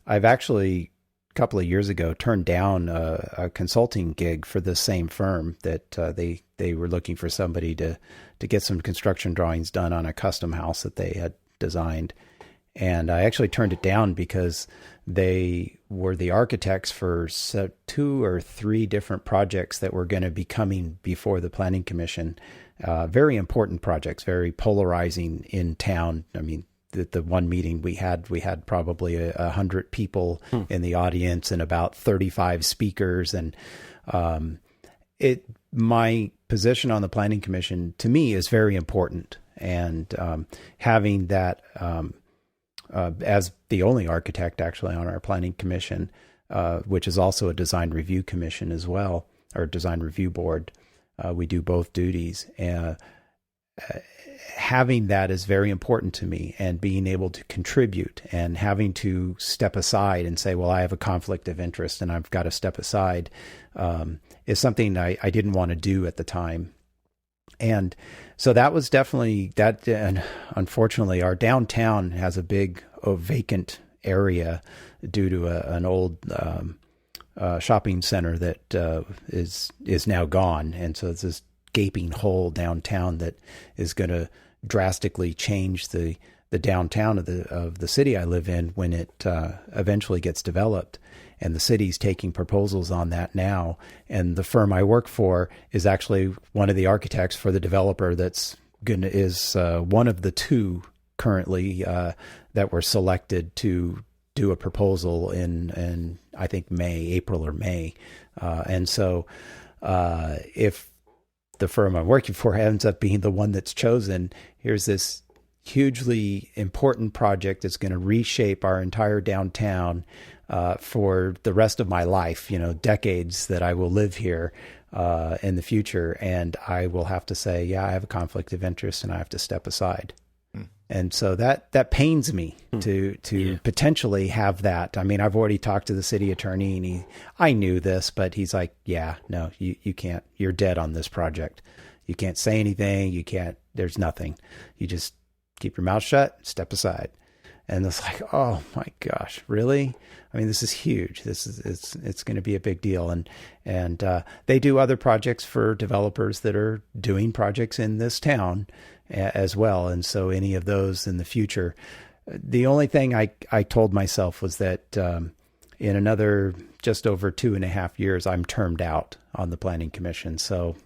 I've actually, a couple of years ago, turned down a consulting gig for the same firm that they were looking for somebody to get some construction drawings done on a custom house that they had designed. And I actually turned it down because they were the architects for 2 or 3 different projects that were going to be coming before the planning commission. Very important projects, very polarizing in town. I mean, the one meeting we had probably 100 people in the audience and about 35 speakers. And my position on the planning commission, to me, is very important. And having that as the only architect actually on our planning commission, which is also a design review commission as well, or design review board. We do both duties. Having that is very important to me, and being able to contribute and having to step aside and say, well, I have a conflict of interest and I've got to step aside, is something I didn't want to do at the time. And so that was definitely that. And unfortunately, our downtown has a big vacant area due to an old shopping center that is now gone. And so it's this gaping hole downtown that is going to drastically change the downtown of the city I live in when it eventually gets developed. And the city's taking proposals on that now. And the firm I work for is actually one of the architects for the developer is one of the two currently that were selected to do a proposal in I think April or May. And so if the firm I'm working for ends up being the one that's chosen, here's this hugely important project that's going to reshape our entire downtown for the rest of my life, decades that I will live here in the future. And I will have to say, yeah, I have a conflict of interest and I have to step aside. And so that pains me to potentially have that. I mean, I've already talked to the city attorney, and I knew this, but he's like, yeah, no, you can't, you're dead on this project. You can't say anything. You can't, there's nothing. You just keep your mouth shut, step aside. And it's like, oh my gosh, really? I mean, this is huge. It's going to be a big deal. And they do other projects for developers that are doing projects in this town as well. And so any of those in the future, the only thing I told myself was that in another just over 2.5 years, I'm termed out on the Planning Commission. So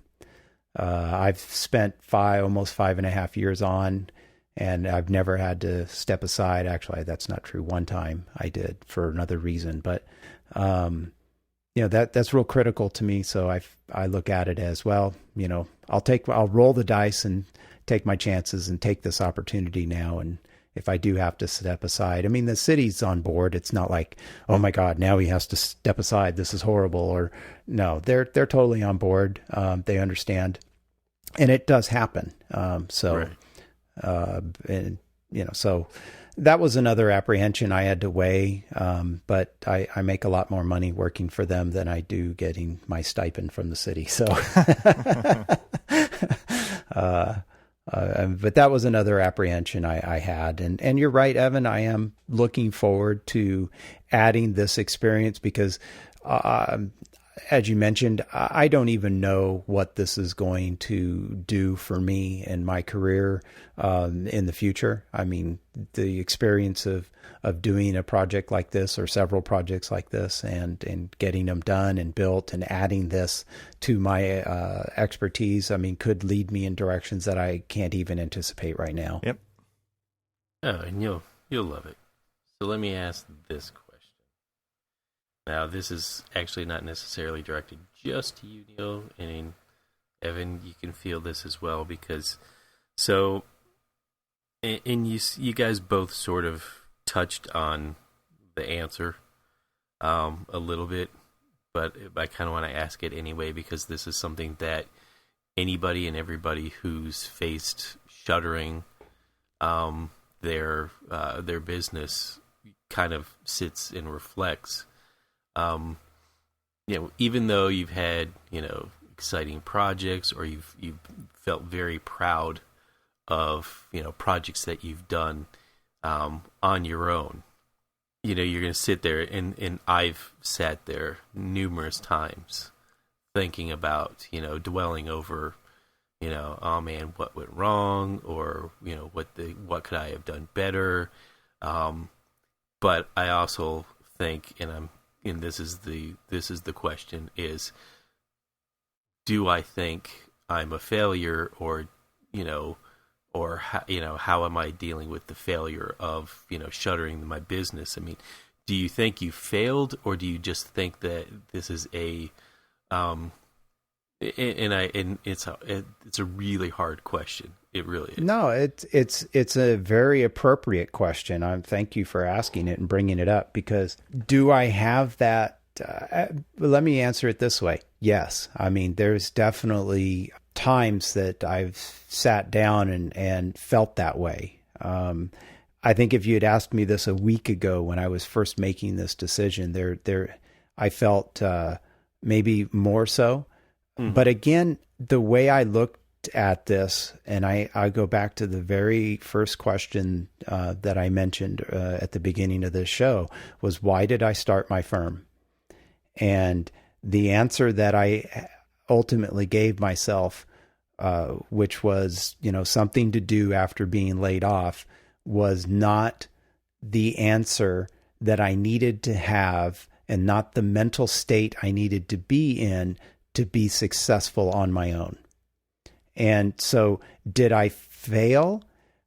I've spent almost 5.5 years on, and I've never had to step aside. Actually, that's not true. One time I did for another reason, but that's real critical to me. So I look at it as, well, I'll roll the dice and take my chances and take this opportunity now. And if I do have to step aside, I mean, the city's on board. It's not like, oh my God, now he has to step aside, this is horrible. Or no, they're totally on board. They understand, and it does happen. Right. So that was another apprehension I had to weigh. But I make a lot more money working for them than I do getting my stipend from the city. So, but that was another apprehension I had. And you're right, Evan, I am looking forward to adding this experience because, as you mentioned, I don't even know what this is going to do for me in my career in the future. I mean, the experience of doing a project like this or several projects like this and getting them done and built and adding this to my expertise, I mean, could lead me in directions that I can't even anticipate right now. Yep. Oh, and you'll love it. So let me ask this question. Now, this is actually not necessarily directed just to you, Neil, and Evan, you can feel this as well, because you guys both sort of touched on the answer a little bit, but I kind of want to ask it anyway, because this is something that anybody and everybody who's faced shuttering their business kind of sits and reflects. Even though you've had, exciting projects, or you've felt very proud of, projects that you've done on your own, you're going to sit there, and I've sat there numerous times thinking about, dwelling over, oh man, what went wrong, or, what could I have done better? But I also think, and this is the question, is, do I think I'm a failure, or how am I dealing with the failure of, shuttering my business? I mean, do you think you failed, or do you just think that this is it's a really hard question. It really is. No, it's a very appropriate question. Thank you for asking it and bringing it up, because do I have that? Let me answer it this way. Yes. I mean, there's definitely times that I've sat down and felt that way. I think if you had asked me this a week ago when I was first making this decision, I felt maybe more so. Mm-hmm. But again, the way I looked at this, and I go back to the very first question that I mentioned at the beginning of this show, was why did I start my firm? And the answer that I ultimately gave myself, which was, something to do after being laid off, was not the answer that I needed to have and not the mental state I needed to be in to be successful on my own. And so did I fail?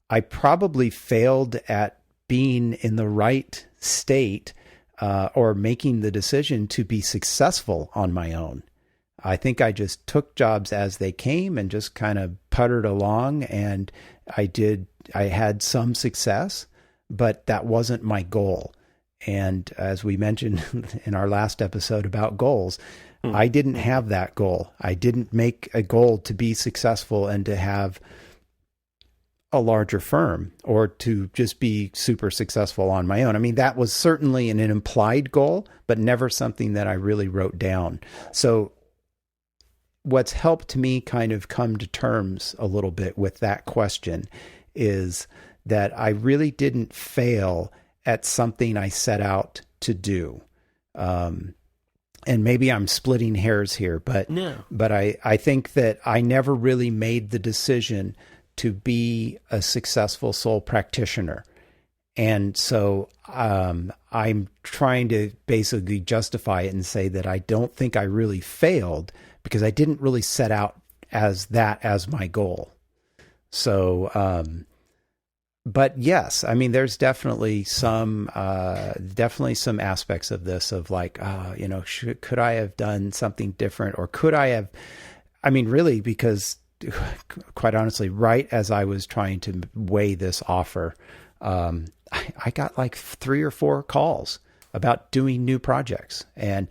I probably failed at being in the right state or making the decision to be successful on my own. I think I just took jobs as they came and just kind of puttered along, and I had some success, but that wasn't my goal. And as we mentioned in our last episode about goals, I didn't have that goal. I didn't make a goal to be successful and to have a larger firm or to just be super successful on my own. I mean, that was certainly an implied goal, but never something that I really wrote down. So what's helped me kind of come to terms a little bit with that question is that I really didn't fail at something I set out to do. And maybe I'm splitting hairs here, but I think that I never really made the decision to be a successful sole practitioner. And so I'm trying to basically justify it and say that I don't think I really failed because I didn't really set out as my goal. So, but yes, I mean, there's definitely some aspects of this of like, could I have done something different, or could I have, I mean, really, because quite honestly, right as I was trying to weigh this offer, I got like 3 or 4 calls about doing new projects, and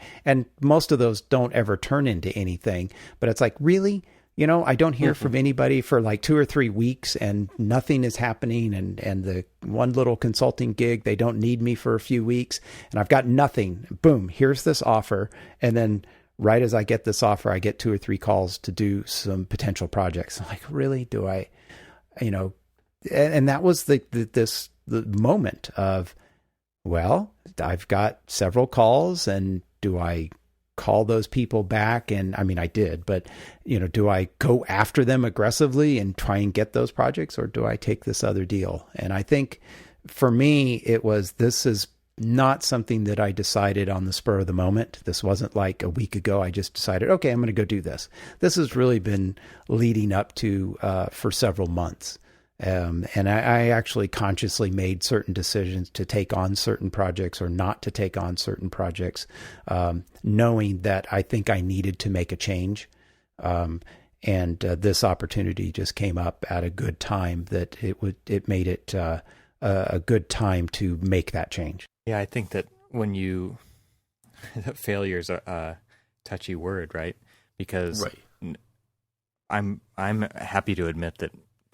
most of those don't ever turn into anything, but it's like, really? I don't hear from anybody for like 2 or 3 weeks and nothing is happening. And the one little consulting gig, they don't need me for a few weeks and I've got nothing. Boom, here's this offer. And then right as I get this offer, I get 2 or 3 calls to do some potential projects. I'm like, really? Do I, and that was the moment of, well, I've got several calls, and do I call those people back? And I mean, I did, but do I go after them aggressively and try and get those projects, or do I take this other deal? And I think for me, this is not something that I decided on the spur of the moment. This wasn't like a week ago. I just decided, okay, I'm going to go do this. This has really been leading up to, for several months. And I actually consciously made certain decisions to take on certain projects or not to take on certain projects, knowing that I think I needed to make a change. And this opportunity just came up at a good time that it made it a good time to make that change. Yeah, I think that failure is a touchy word, right? Because I'm happy to admit that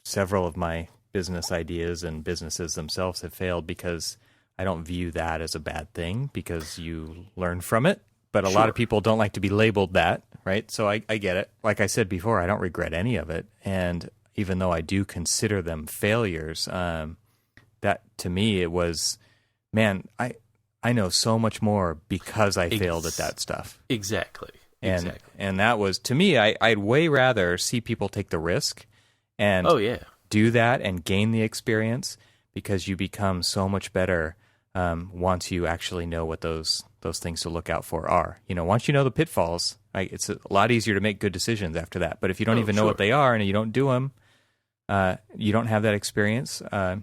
several of my business ideas and businesses themselves have failed because I don't view that as a bad thing, because you learn from it. But a lot of people don't like to be labeled that, right? So I get it. Like I said before, I don't regret any of it. And even though I do consider them failures, that to me, it was, man, I know so much more because I failed at that stuff. Exactly. And that was, to me, I'd way rather see people take the risk and do that and gain the experience, because you become so much better once you actually know what those things to look out for are. Once you know the pitfalls, it's a lot easier to make good decisions after that. But if you don't even know what they are and you don't do them, you don't have that experience. I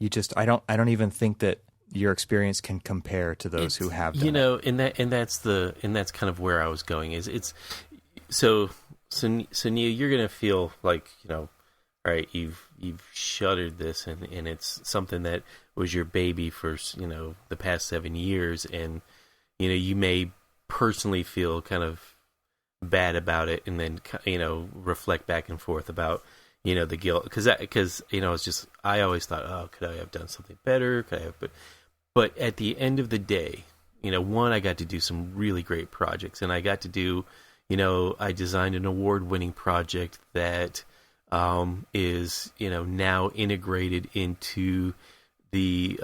don't even think that your experience can compare to those who have done it. And that's kind of where I was going. So Neil, you're gonna feel like right? You've shuttered this, and it's something that was your baby for, the past 7 years, and you may personally feel kind of bad about it, and then reflect back and forth about the guilt, because it's just, I always thought, oh, could I have done something better? But at the end of the day, one, I got to do some really great projects, and I got to do, I designed an award-winning project that is now integrated into the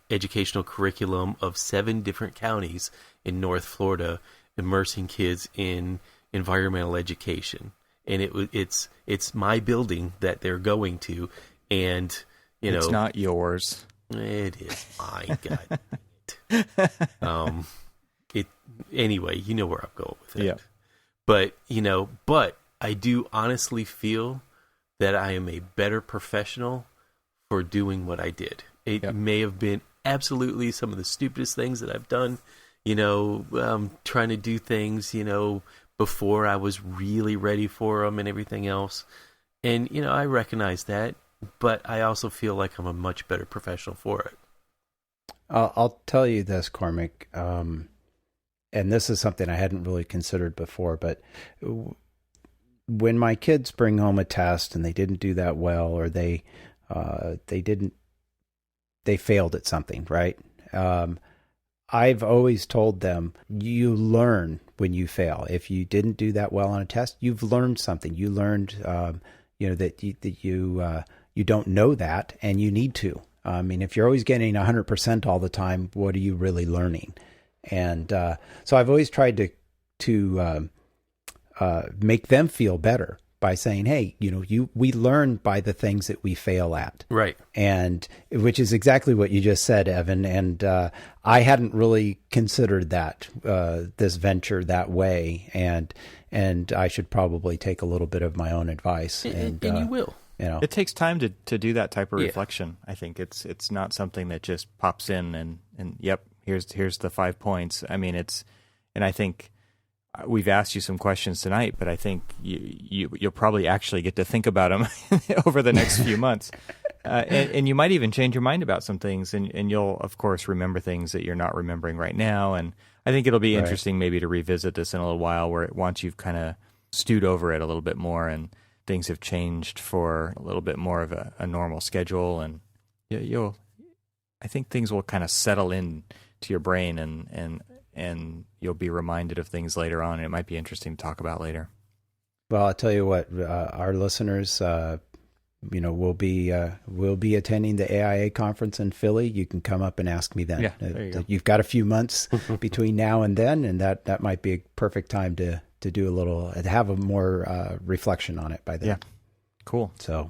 educational curriculum of 7 different counties in North Florida, immersing kids in environmental education. And it's my building that they're going to, and it's not yours. It is mine. God. Anyway, you know where I'm going with it. Yeah. But I do honestly feel that I am a better professional for doing what I did. It may have been absolutely some of the stupidest things that I've done, trying to do things, before I was really ready for them and everything else. And, I recognize that, but I also feel like I'm a much better professional for it. I'll tell you this, Cormac, and this is something I hadn't really considered before, but when my kids bring home a test and they didn't do that well, or they failed at something, right? I've always told them, you learn when you fail. If you didn't do that well on a test, you've learned something. You learned, that you don't know that, and you need to. I mean, if you're always getting 100% all the time, what are you really learning? And so I've always tried to make them feel better by saying, hey, we learn by the things that we fail at. Right. And which is exactly what you just said, Evan. And I hadn't really considered that, this venture that way. And I should probably take a little bit of my own advice. And you will. It takes time to do that type of reflection. I think it's not something that just pops in and yep, here's the 5 points. I mean, and I think we've asked you some questions tonight, but I think you'll probably actually get to think about them over the next few months. And you might even change your mind about some things, and you'll, of course, remember things that you're not remembering right now. And I think it'll be interesting maybe to revisit this in a little while, once you've kind of stewed over it a little bit more and things have changed for a little bit more of a normal schedule. And I think things will kind of settle in to your brain, and you'll be reminded of things later on, and it might be interesting to talk about later. Well, I'll tell you what, our listeners, we'll be attending the AIA conference in Philly. You can come up and ask me then. Yeah, there you go. You've got a few months between now and then, and that might be a perfect time to do have a more reflection on it by then. Yeah, cool. So,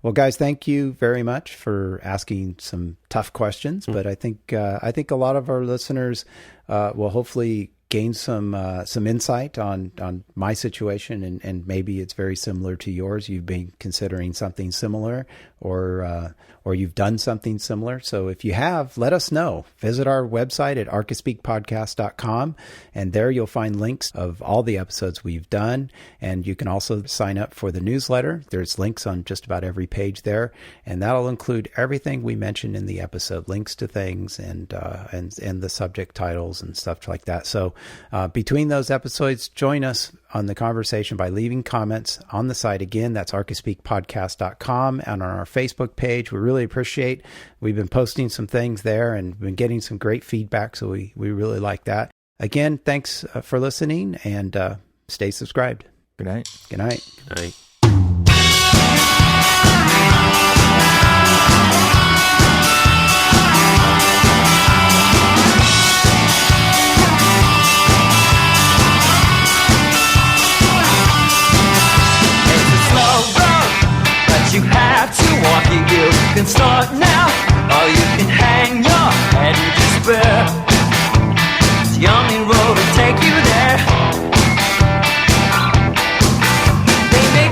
well, guys, thank you very much for asking some tough questions. But I think a lot of our listeners will hopefully gain some insight on my situation, and maybe it's very similar to yours. You've been considering something similar, or you've done something similar. So if you have, let us know. Visit our website at archispeakpodcast.com, and there you'll find links of all the episodes we've done. And you can also sign up for the newsletter. There's links on just about every page there, and that'll include everything we mentioned in the episode, links to things and the subject titles and stuff like that. So between those episodes, join us on the conversation by leaving comments on the site. Again, that's archispeakpodcast.com, and on our Facebook page. We really appreciate. We've been posting some things there and been getting some great feedback, so we really like that. Again, thanks for listening, and stay subscribed. Good night. Good night. Good night. You have to walk it, you can start now, or you can hang your head in despair. It's the only road to take you there. They may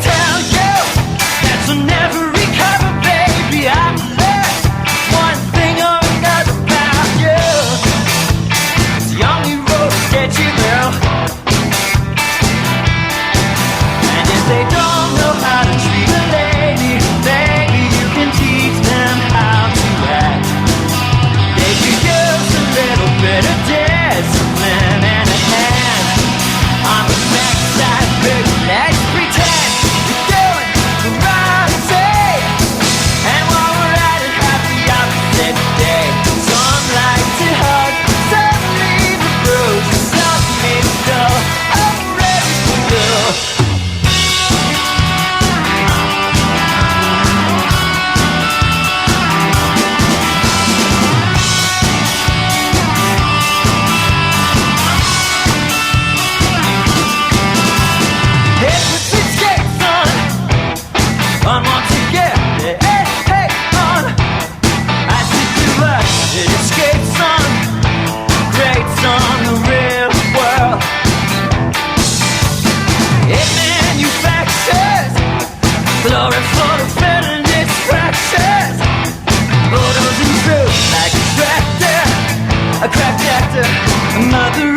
a cracked actor, a mother